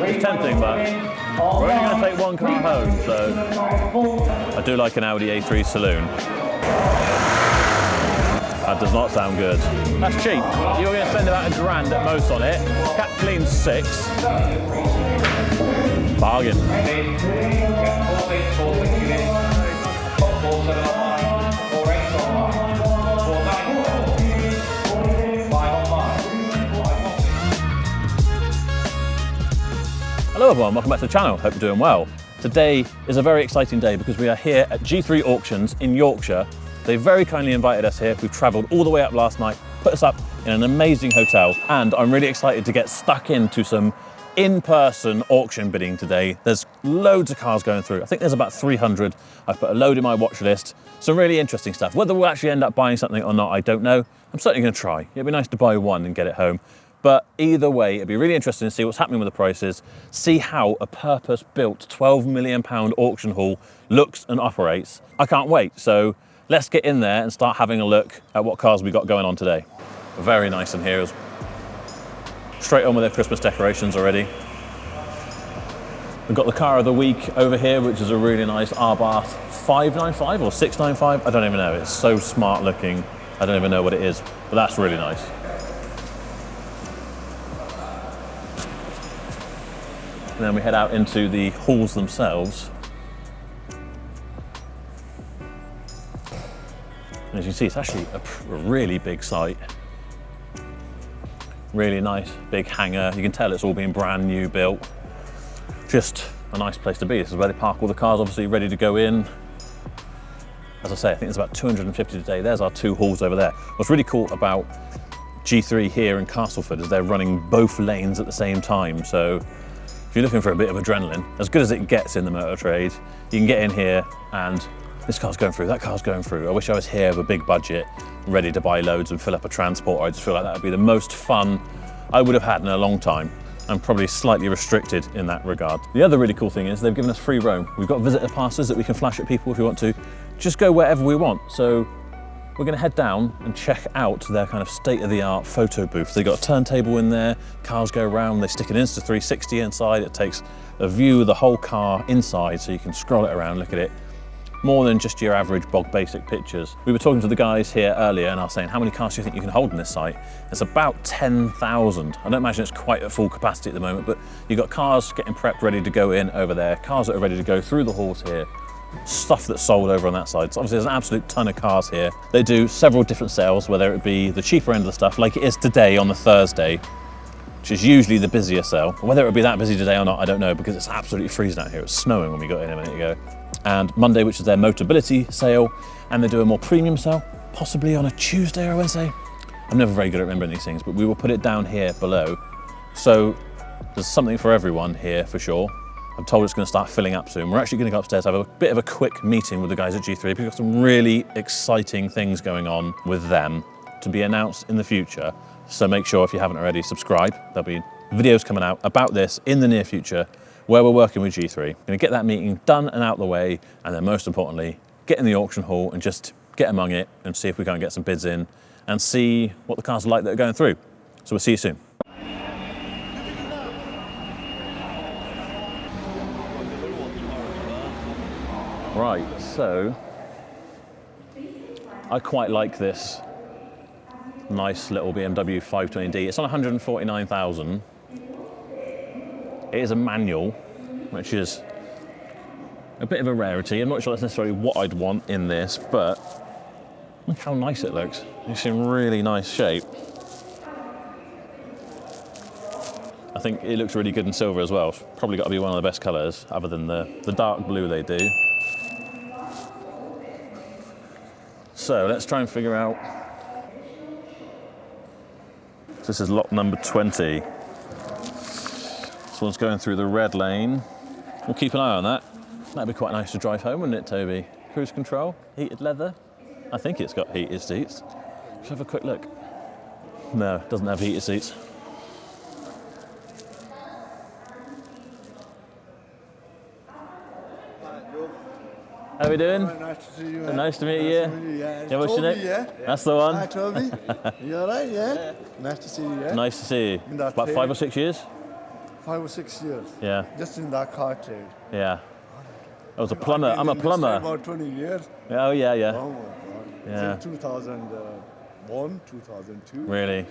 It's tempting, but we're only going to take one car home, so I do like an Audi A3 Saloon. That does not sound good. That's cheap. You're going to spend about £1 at most on it. Cap cleans 6. Bargain. Hello everyone, welcome back to the channel. Hope you're doing well. Today is a very exciting day because we are here at G3 Auctions in Yorkshire. They very kindly invited us here. We've travelled all the way up last night, put us up in an amazing hotel, and I'm really excited to get stuck into some in-person auction bidding today. There's loads of cars going through. I think there's about 300. I've put a load in my watch list. Some really interesting stuff. Whether we'll actually end up buying something or not, I don't know. I'm certainly going to try. It'd be nice to buy one and get it home. But either way, it'd be really interesting to see what's happening with the prices, see how a purpose-built £12 million auction hall looks and operates. I can't wait. So let's get in there and start having a look at what cars we got going on today. Very nice in here. Straight on with their Christmas decorations already. We've got the car of the week over here, which is a really nice Abarth 595 or 695. I don't even know. It's so smart looking. I don't even know what it is, but that's really nice. And then we head out into the halls themselves. And as you see, it's actually a really big site. Really nice, big hangar. You can tell it's all been brand new built. Just a nice place to be. This is where they park all the cars, obviously ready to go in. As I say, I think there's about 250 today. There's our 2 halls over there. What's really cool about G3 here in Castleford is they're running both lanes at the same time. So if you're looking for a bit of adrenaline, as good as it gets in the motor trade, you can get in here and this car's going through, that car's going through. I wish I was here with a big budget, ready to buy loads and fill up a transporter. I just feel like that would be the most fun I would have had in a long time. I'm probably slightly restricted in that regard. The other really cool thing is they've given us free roam. We've got visitor passes that we can flash at people if we want to. Just go wherever we want. So we're going to head down and check out their kind of state-of-the-art photo booth. They've got a turntable in there, cars go around, they stick an Insta360 inside. It takes a view of the whole car inside so you can scroll it around, look at it. More than just your average bog basic pictures. We were talking to the guys here earlier and I was saying, how many cars do you think you can hold in this site? It's about 10,000. I don't imagine it's quite at full capacity at the moment, but you've got cars getting prepped, ready to go in over there, cars that are ready to go through the halls here, stuff that's sold over on that side. So obviously there's an absolute ton of cars here. They do several different sales, whether it be the cheaper end of the stuff, like it is today on the Thursday, which is usually the busier sale. Whether it would be that busy today or not, I don't know, because it's absolutely freezing out here. It was snowing when we got in a minute ago. And Monday, which is their Motability sale, and they do a more premium sale, possibly on a Tuesday or a Wednesday. I'm never very good at remembering these things, but we will put it down here below. So there's something for everyone here for sure. I'm told it's going to start filling up soon. We're actually going to go upstairs, have a bit of a quick meeting with the guys at G3. We've got some really exciting things going on with them to be announced in the future. So make sure if you haven't already, subscribe. There'll be videos coming out about this in the near future where we're working with G3. Going to get that meeting done and out the way, and then most importantly, get in the auction hall and just get among it and see if we can't get some bids in and see what the cars are like that are going through. So we'll see you soon. Right, so I quite like this nice little BMW 520D. It's on 149,000. It is a manual, which is a bit of a rarity. I'm not sure that's necessarily what I'd want in this, but look how nice it looks. It's in really nice shape. I think it looks really good in silver as well. It's probably got to be one of the best colours, other than the dark blue they do. So let's try and figure out. This is lot number 20. This one's going through the red lane. We'll keep an eye on that. That'd be quite nice to drive home, wouldn't it, Toby? Cruise control, heated leather. I think it's got heated seats. Let's have a quick look. No, it doesn't have heated seats. How are we doing? Nice to see you. Nice to meet you. Yeah, what's your name? Yeah. That's the one. Hi, Toby. You all right? Yeah. Nice to see you. Yeah. Nice to see you. About 5 or 6 years? 5 or 6 years. Yeah, Just in that car trade. yeah. I was a plumber. I'm a I've been in this plumber. About 20 years. Oh yeah, yeah. Oh my God. Yeah. Since 2001, 2002. Really?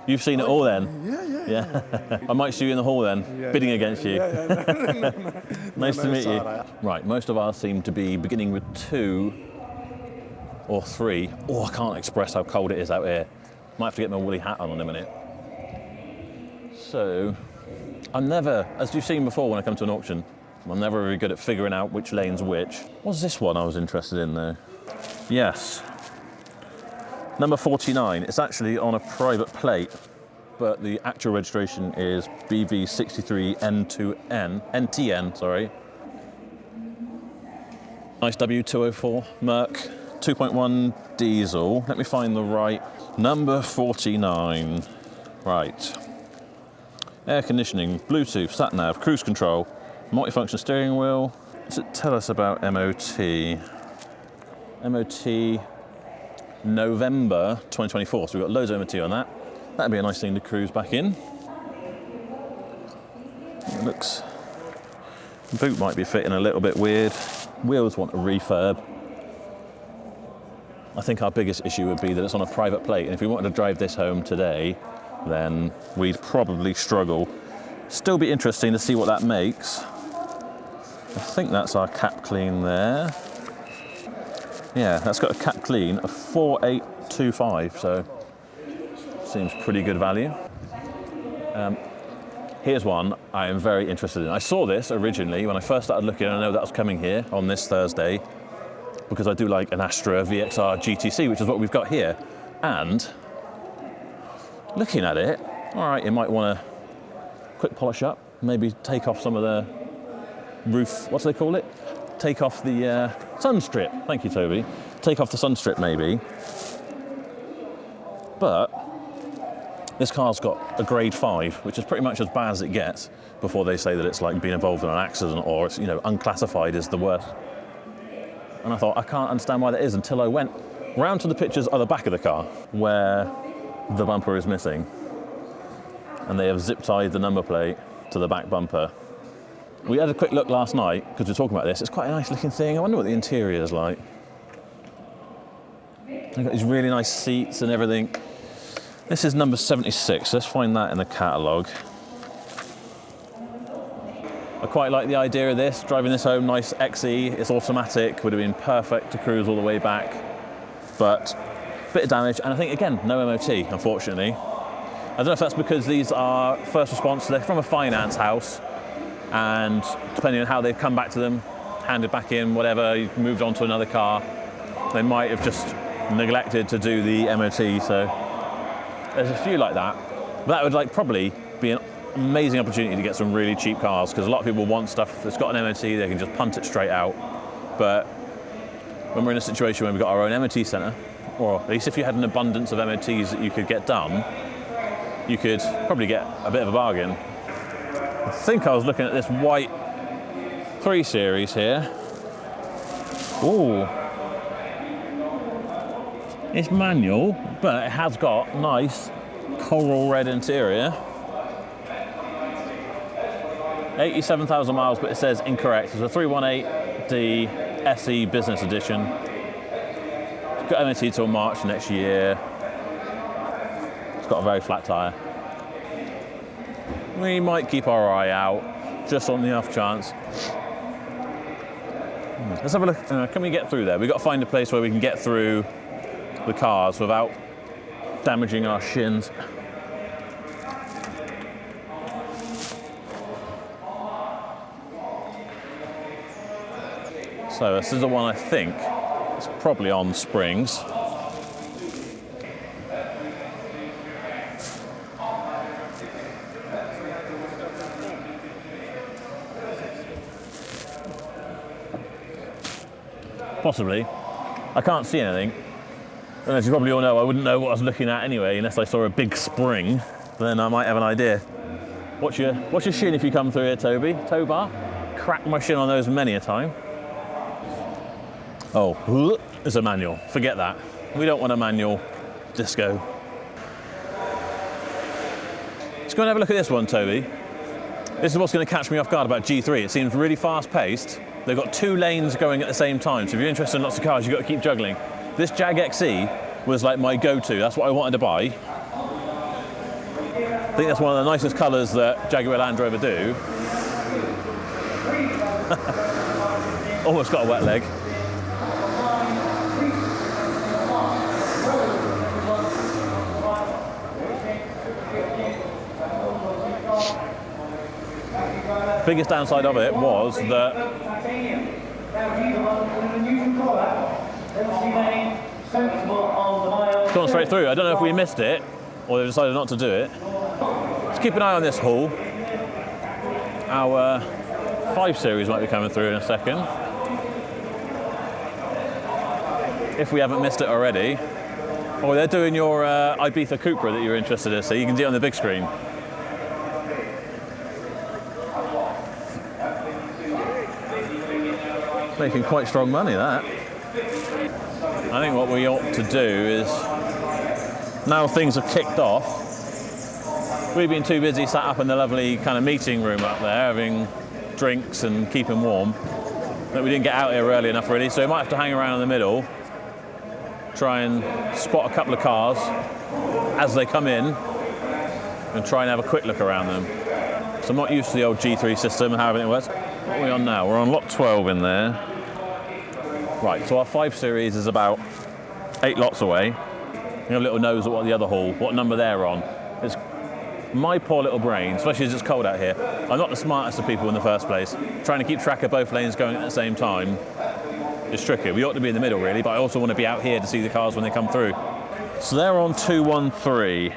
You've seen it all then? Yeah. I might see you in the hall then, bidding against you. Yeah. Nice to meet you. all right. Right, most of ours seem to be beginning with 2 or 3. Oh, I can't express how cold it is out here. Might have to get my woolly hat on in a minute. So, I'm never, as you've seen before when I come to an auction, I'm never very good at figuring out which lane's which. What's this one I was interested in though? Yes. Number 49. It's actually on a private plate, but the actual registration is BV63N2N, sorry. Nice W204 Merc 2.1 diesel. Let me find the right number 49. Right. Air conditioning, Bluetooth, sat nav, cruise control, multifunction steering wheel. Does it tell us about MOT? MOT November 2024, so we've got loads of MOT on that. That'd be a nice thing to cruise back in. It looks, the boot might be fitting a little bit weird. Wheels want a refurb. I think our biggest issue would be that it's on a private plate, and if we wanted to drive this home today, then we'd probably struggle. Still be interesting to see what that makes. I think that's our cap clean there. Yeah, that's got a cap clean of 4825, so seems pretty good value. Here's one I am very interested in. I saw this originally when I first started looking. I know that was coming here on this Thursday because I do like an Astra VXR GTC, which is what we've got here. And looking at it, all right, you might want to quick polish up, maybe take off some of the roof, what do they call it? Take off the sun strip. Thank you, Toby. Take off the sun strip, maybe. But this car's got a grade 5, which is pretty much as bad as it gets before they say that it's like been involved in an accident or it's, you know, unclassified is the worst. And I thought, I can't understand why that is until I went round to the pictures of the back of the car where the bumper is missing. And they have zip tied the number plate to the back bumper. We had a quick look last night because we were talking about this. It's quite a nice looking thing. I wonder what the interior is like. They've got these really nice seats and everything. This is number 76. Let's find that in the catalogue. I quite like the idea of this. Driving this home, nice XE. It's automatic. Would have been perfect to cruise all the way back. But a bit of damage. And I think, again, no MOT, unfortunately. I don't know if that's because these are first response. They're from a finance house. And depending on how they've come back to them, handed back in, whatever, moved on to another car, they might have just neglected to do the MOT, so there's a few like that. But that would like probably be an amazing opportunity to get some really cheap cars, because a lot of people want stuff that's got an MOT, they can just punt it straight out. But when we're in a situation where we've got our own MOT centre, or at least if you had an abundance of MOTs that you could get done, you could probably get a bit of a bargain. I think I was looking at this white 3 Series here. Ooh. It's manual, but it has got nice coral red interior. 87,000 miles, but it says incorrect. It's a 318D SE Business Edition. It's got MOT till March next year. It's got a very flat tyre. We might keep our eye out, just on the off chance. Let's have a look. Can we get through there? We've got to find a place where we can get through the cars without damaging our shins. So this is the one I think is probably on springs. Possibly. I can't see anything. And as you probably all know, I wouldn't know what I was looking at anyway, unless I saw a big spring, then I might have an idea. Watch your shin if you come through here, Toby. Tow bar. Cracked my shin on those many a time. Oh, it's a manual. Forget that. We don't want a manual disco. It's go and have a look at this one, Toby. This is what's going to catch me off guard about G3. It seems really fast-paced. They've got 2 lanes going at the same time, so if you're interested in lots of cars, you've got to keep juggling. This Jag XE was like my go-to. That's what I wanted to buy. I think that's one of the nicest colours that Jaguar Land Rover do. Almost got a wet leg. Biggest downside of it was that it's gone straight through. I don't know if we missed it or they decided not to do it. Let's keep an eye on this haul. Our 5 Series might be coming through in a second. If we haven't missed it already. Oh, they're doing your Ibiza Cupra that you're interested in, so you can see it on the big screen. Making quite strong money, that. I think what we ought to do is, now things have kicked off, we've been too busy sat up in the lovely kind of meeting room up there, having drinks and keeping warm, that we didn't get out here early enough really, so we might have to hang around in the middle, try and spot a couple of cars as they come in, and try and have a quick look around them. So I'm not used to the old G3 system and how everything works. What are we on now? We're on lot 12 in there. Right, so our 5 Series is about 8 lots away. You have a little nose at what the other haul, what number they're on. It's my poor little brain, especially as it's cold out here. I'm not the smartest of people in the first place. Trying to keep track of both lanes going at the same time is tricky. We ought to be in the middle really, but I also want to be out here to see the cars when they come through. So they're on 213.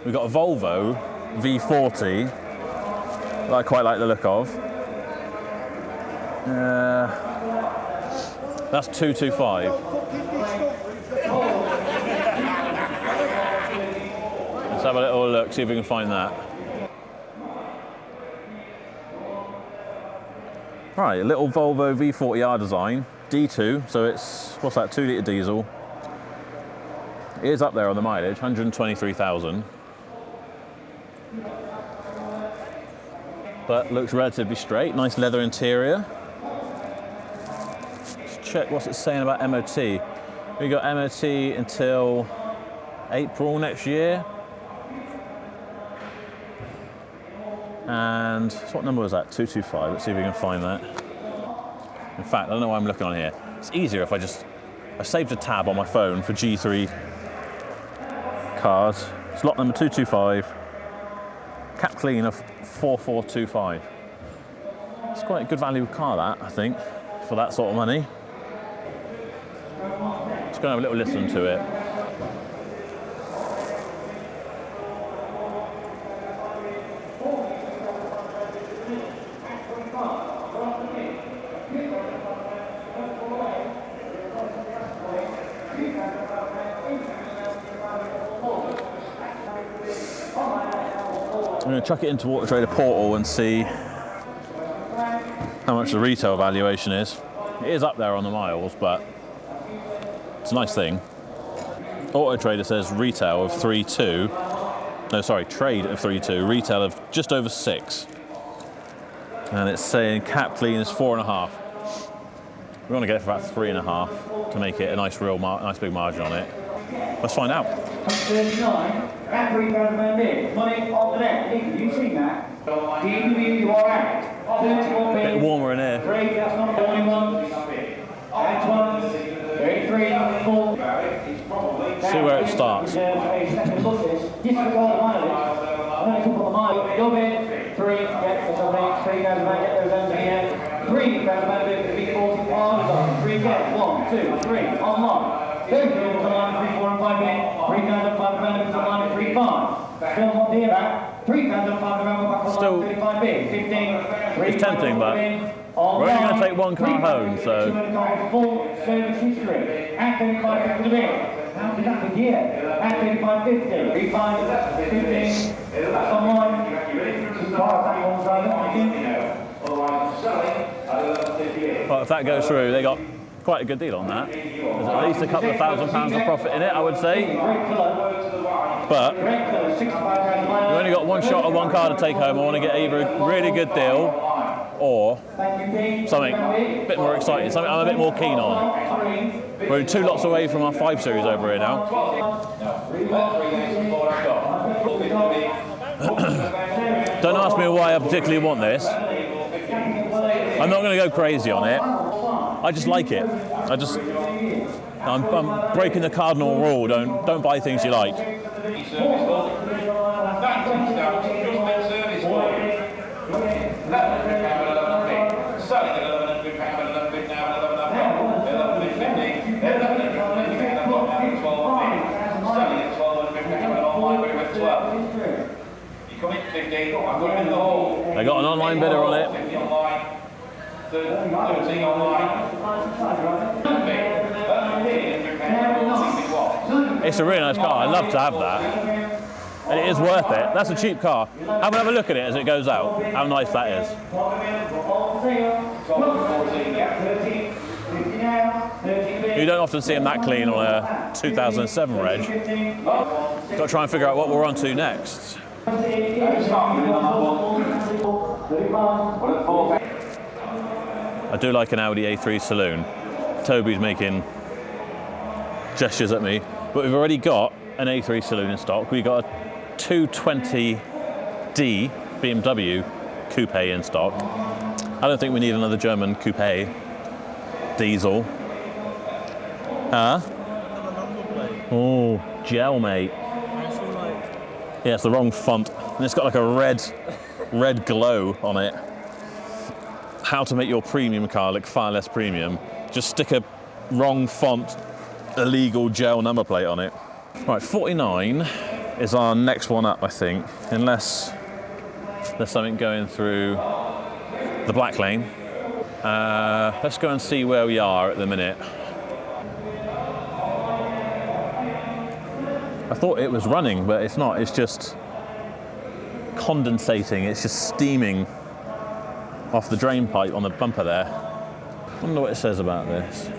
We've got a Volvo V40 that I quite like the look of. That's 225. Let's have a little look, see if we can find that. Right, a little Volvo V40R design, D2, so it's, what's that, 2 litre diesel. It is up there on the mileage, 123,000. But looks relatively straight, nice leather interior. Let's check what's it saying about MOT. We got MOT until April next year. And so what number was that? 225. Let's see if we can find that. In fact, I don't know why I'm looking on here. It's easier if I saved a tab on my phone for G3 cars. It's lot number 225. Cap clean of 4425. It's quite a good value car, that, I think, for that sort of money. Let's go and have a little listen to it. I'm going to chuck it into Auto Trader Portal and see how much the retail valuation is. It is up there on the miles, but it's a nice thing. Auto Trader says retail of 3.2. No, sorry, trade of 3.2, retail of just over 6. And it's saying cap clean is 4.5. We want to get it for about 3.5 to make it a nice, nice big margin on it. Let's find out. 39, at 3 pounds a bit. Money on the net. You see that? You are out. 31 A bit warmer in here. 3, that's not 21. That's 1, 33, 4. See where it starts. Disregard the mileage. I'm going to talk about the mileage. Go bid. 3, get the 3 pounds a man, get those ends here. 3 pounds a man, bit to be 40 pounds. 3, get 1, 2, 3, online. 2 kilometers on line 3, 4 and 5 in. 3 pounds and 5 roundabouts on line 3, 5. Still not near that. 3 pounds and 5 roundabouts on line 35 in. 15. It's tempting, but we're only going to take one car home, so. Full service history. At 35 pounds a bit. How did that begin? At 35.50. 3, 5, 15. That's online. 2 cars, that one's right. Well, if that goes through, they got quite a good deal on that. There's at least a couple of £1,000 of profit in it, I would say. But Correct, 65 you've only got one shot at one car to take home. I want to get either a really good deal or something a bit more exciting, something I'm a bit more keen on. We're 2 lots away from our 5 Series over here now. Don't ask me why I particularly want this. I'm not going to go crazy on it. I just like it. I'm breaking the cardinal rule. Don't buy things you like. They got an online bidder on it. It's a really nice car. I'd love to have that. And it is worth it. That's a cheap car. Have a look at it as it goes out. How nice that is. You don't often see them that clean on a 2007 reg. Got to try and figure out what we're on to next. I do like an Audi A3 saloon. Toby's making gestures at me, but we've already got an A3 saloon in stock. We've got a 220D BMW coupe in stock. I don't think we need another German coupe diesel. Huh? Oh, gel, mate. Yeah, it's the wrong font. And it's got like a red glow on it. How to make your premium car look far less premium. Just stick a wrong font, illegal gel number plate on it. Right, 49 is our next one up, I think. Unless there's something going through the black lane. Let's go and see where we are at the minute. I thought it was running, but it's not. It's just condensating. It's just steaming off the drain pipe on the bumper there. I wonder what it says about this.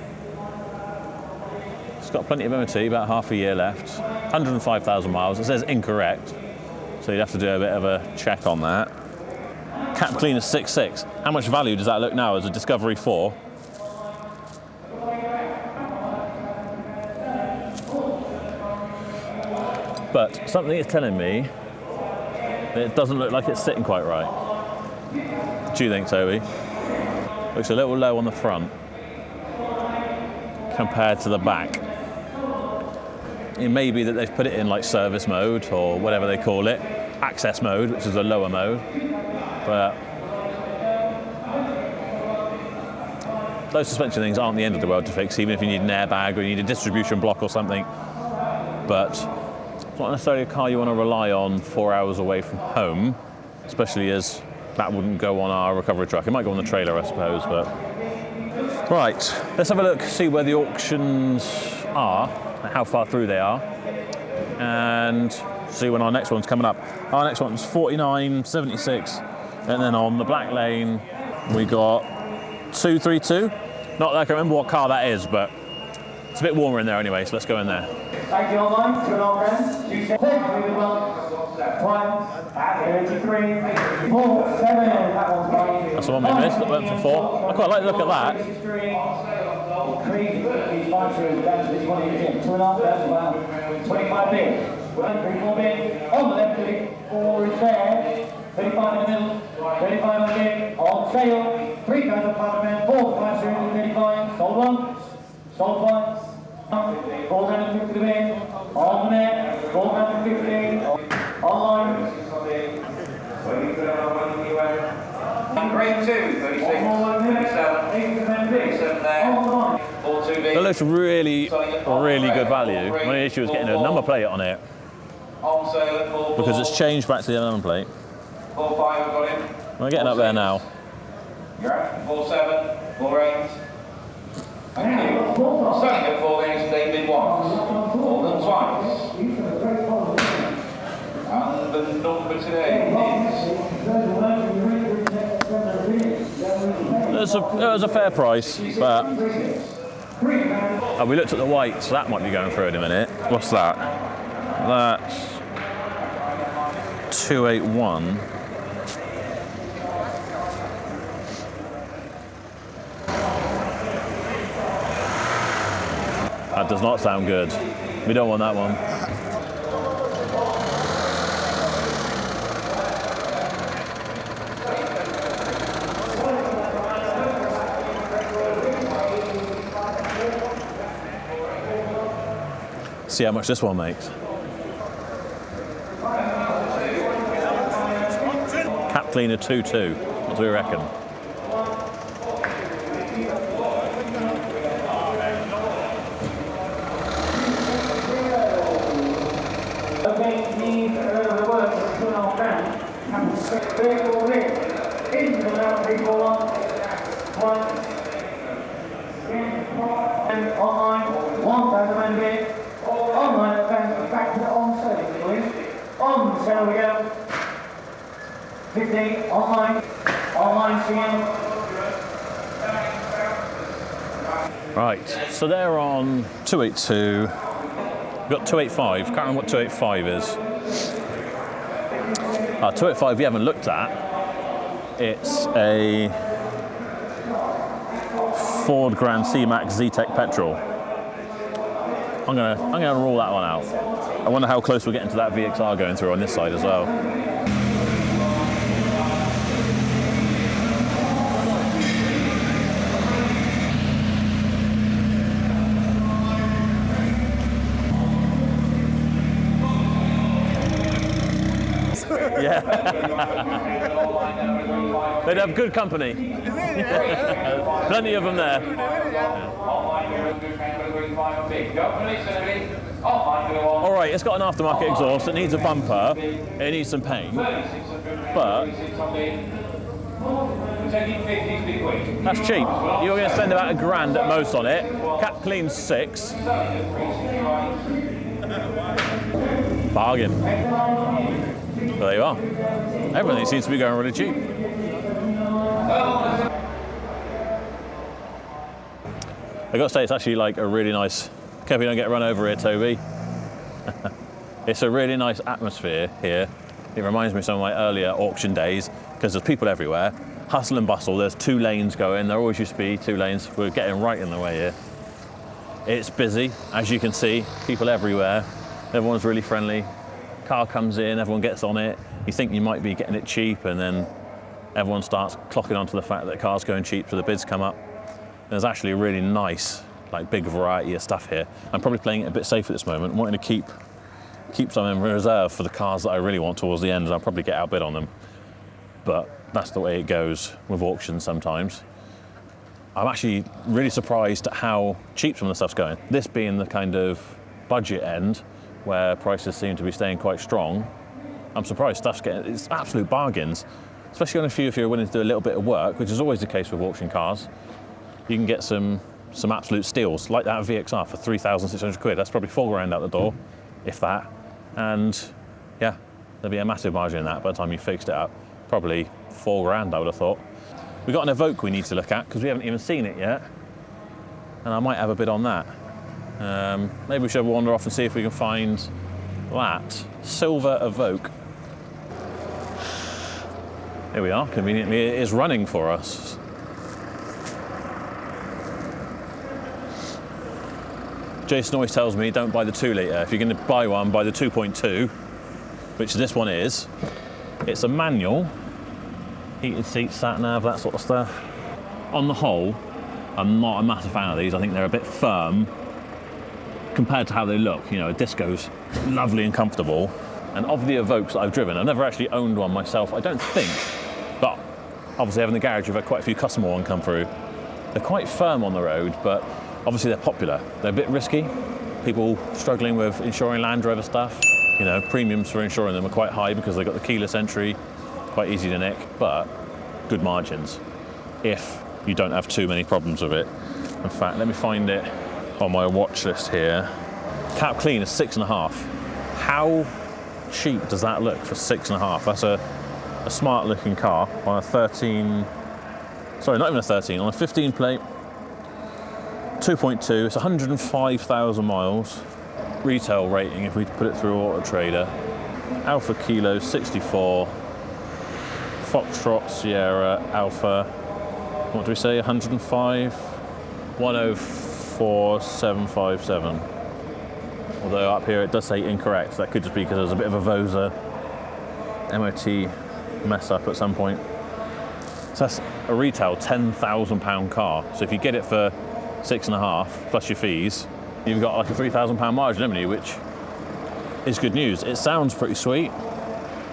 It's got plenty of MOT, about half a year left. 105,000 miles. It says incorrect, so you'd have to do a bit of a check on that. Cap clean is 6.6. How much value does that look now as a Discovery 4? But something is telling me that it doesn't look like it's sitting quite right. What do you think, Toby? Looks a little low on the front compared to the back. It may be that they've put it in like service mode or whatever they call it, access mode, which is a lower mode. But those suspension things aren't the end of the world to fix, even if you need an airbag or you need a distribution block or something. But it's not necessarily a car you want to rely on 4 hours away from home, especially as that wouldn't go on our recovery truck. It might go on the trailer, I suppose, but... Right, let's have a look, see where the auctions are, how far through they are, and see when our next one's coming up. Our next one's 49.76, and then on the black lane, we got 232. Not that I can remember what car that is, but it's a bit warmer in there anyway, so let's go in there. Thank you online, 2 friends. 2 7, 1, 33, 4, 7, that one's right. That's the one we missed, that went for 4. I quite like the look at that. Crazy, these 5 series, that's this one is in. 2.5, that's about 25 bid. 3, 4 bid. On the left, 4 is there. 35 in the middle, 35 on the bid. On sale, 3 kinds of 5 men, 4, 5 series, 35. Sold one, sold twice. 450 to win, on the net, 450, online. Grade 2, 36, 37, 37 there, 42B. That looks really good value. My only issue is getting a number plate on it, On sale at 4, because it's changed back to the number plate. 4, 5, we've got him. We're getting up there now. 4, 7, 4, 8. Thank you. Selling at 4 games, they bid once, more than twice. And the number today is... It was a fair price, but we looked at the white, so that might be going through in a minute. What's that? That's 281. That does not sound good. We don't want that one. See how much this one makes. Cap cleaner 2.2. What do we reckon? Okay, need the work of 2.5 grand. Vehicle rig into the now people one. And online, 1,000 men bid. Online advance back to the on service, please. On sale we go. 15, online CM. Right, so they're on 282. We've got 285. Can't remember what 285 is. 285 we haven't looked at. It's a Ford Grand C-Max Z-Tech petrol. I'm gonna rule that one out. I wonder how close we're getting to that VXR going through on this side as well. Yeah. They'd have good company. Plenty of them there. All right, it's got an aftermarket exhaust. It needs a bumper. It needs some paint. But that's cheap. You're going to spend about £1,000 at most on it. Cap clean 6. Bargain. But there you are. Everything seems to be going really cheap. I got to say, it's actually like a really nice. Careful you don't get run over here, Toby. It's a really nice atmosphere here. It reminds me of some of my earlier auction days because there's people everywhere. Hustle and bustle. There's 2 lanes going. There always used to be 2 lanes. We're getting right in the way here. It's busy, as you can see. People everywhere. Everyone's really friendly. Car comes in, everyone gets on it. You think you might be getting it cheap, and then everyone starts clocking onto the fact that the car's going cheap, so the bids come up. There's actually a really nice, like, big variety of stuff here. I'm probably playing it a bit safe at this moment, wanting to keep some in reserve for the cars that I really want towards the end, and I'll probably get outbid on them. But that's the way it goes with auctions sometimes. I'm actually really surprised at how cheap some of the stuff's going. This being the kind of budget end, where prices seem to be staying quite strong. I'm surprised stuff's getting, it's absolute bargains, especially on a few if you're willing to do a little bit of work, which is always the case with auction cars. You can get some absolute steals, like that VXR for 3,600 quid. That's probably £4,000 out the door, if that. And yeah, there'll be a massive margin in that by the time you fixed it up. Probably £4,000, I would have thought. We've got an Evoque we need to look at because we haven't even seen it yet. And I might have a bid on that. Maybe we should wander off and see if we can find that silver Evoque. Here we are, conveniently it is running for us. Jason always tells me don't buy the 2 litre. If you're going to buy one, buy the 2.2, which this one is. It's a manual, heated seats, sat nav, that sort of stuff. On the whole, I'm not a massive fan of these. I think they're a bit firm compared to how they look. You know, a Disco's lovely and comfortable. And of the Evoques that I've driven, I've never actually owned one myself, I don't think. But obviously having the garage, we've had quite a few customer ones come through. They're quite firm on the road, but obviously they're popular. They're a bit risky. People struggling with insuring Land Rover stuff. You know, premiums for insuring them are quite high because they've got the keyless entry, quite easy to nick, but good margins if you don't have too many problems with it. In fact, let me find it on my watch list here. Cap clean is 6.5. How cheap does that look for 6.5? That's a smart looking car on a 13, sorry, not even a 13, on a 15 plate, 2.2, it's 105,000 miles. Retail rating, if we put it through Auto Trader, Alpha Kilo 64, Foxtrot Sierra Alpha, what do we say, 105, 104757. Although up here it does say incorrect, that could just be because there's a bit of a Vosa MOT mess up at some point. So that's a retail £10,000 car. So if you get it for 6.5 plus your fees, you've got like a £3,000 margin, haven't you? Which is good news. It sounds pretty sweet.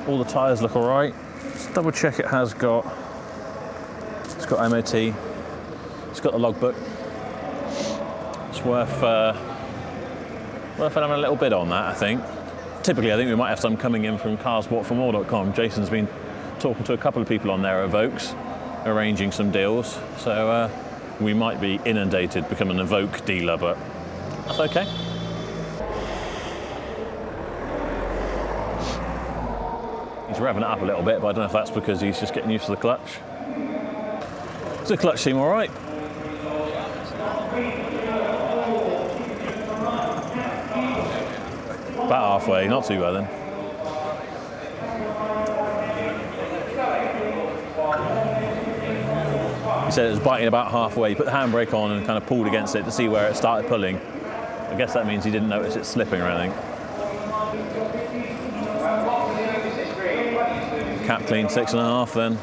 All the tyres look all right. Let's double check it's got MOT. It's got the logbook. It's worth having a little bid on that, I think. Typically, I think we might have some coming in from carsbought4more.com. Jason's been talking to a couple of people on there at Evokes, arranging some deals. So we might be inundated becoming an Evoke dealer, but that's okay. He's revving it up a little bit, but I don't know if that's because he's just getting used to the clutch. Does the clutch seem all right? About halfway, not too bad then. He said it was biting about halfway. He put the handbrake on and kind of pulled against it to see where it started pulling. I guess that means he didn't notice it slipping or anything. Cap clean 6.5 then.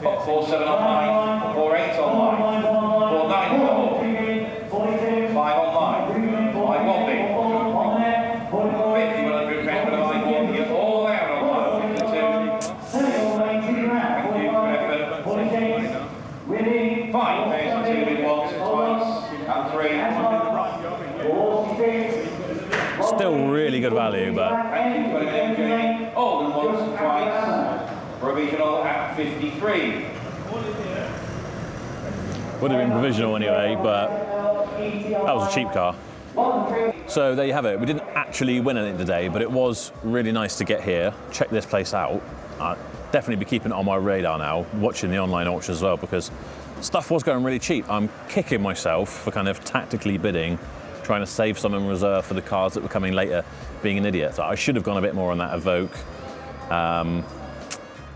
Got 47 online, 48 online, 494, 5 online, I won't be. 50, 100 pound, but I won't be all out online, 52. Thank you for effort. 5,000 bid once, twice, and 3. Still really good value, but Thank you for MJ. Oh, and once and twice. Provisional at 53. would have been provisional anyway, but that was a cheap car. So there you have it. We didn't actually win anything today, but it was really nice to get here, check this place out. Definitely be keeping it on my radar now, watching the online auction as well, because stuff was going really cheap. I'm kicking myself for kind of tactically bidding, trying to save some in reserve for the cars that were coming later, being an idiot. So I should have gone a bit more on that Evoque.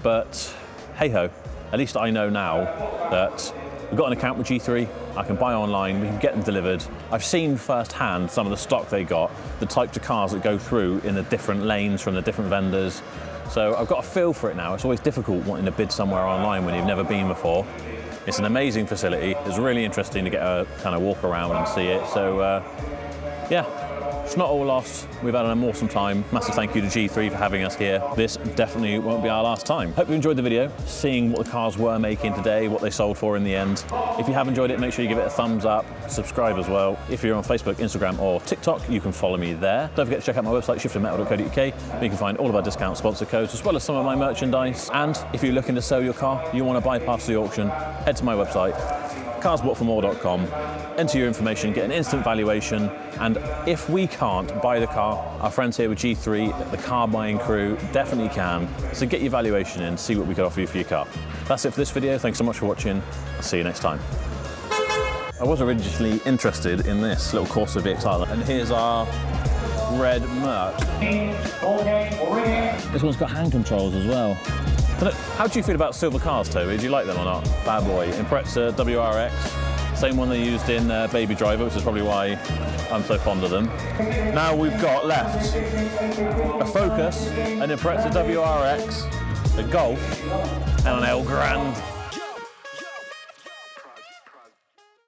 But hey ho, at least I know now that we've got an account with G3, I can buy online, we can get them delivered. I've seen firsthand some of the stock they got, the types of cars that go through in the different lanes from the different vendors. So I've got a feel for it now. It's always difficult wanting to bid somewhere online when you've never been before. It's an amazing facility. It's really interesting to get a kind of walk around and see it. So yeah. It's not all lost. We've had an awesome time. Massive thank you to G3 for having us here. This definitely won't be our last time. Hope you enjoyed the video, seeing what the cars were making today, what they sold for in the end. If you have enjoyed it, make sure you give it a thumbs up, subscribe as well. If you're on Facebook, Instagram or TikTok, you can follow me there. Don't forget to check out my website, shiftermetal.co.uk, where you can find all of our discount sponsor codes, as well as some of my merchandise. And if you're looking to sell your car, you want to bypass the auction, head to my website, carsbought4more.com, enter your information, get an instant valuation, and if we can't buy the car, our friends here with G3, the car buying crew, definitely can. So get your valuation in, see what we can offer you for your car. That's it for this video. Thanks so much for watching. I'll see you next time. I was originally interested in this little Corsa VXR, and here's our red Merc. This one's got hand controls as well. How do you feel about silver cars, Toby? Do you like them or not? Bad boy. Impreza WRX. Same one they used in Baby Driver, which is probably why I'm so fond of them. Now we've got left a Focus, an Impreza WRX, a Golf, and an El Grande.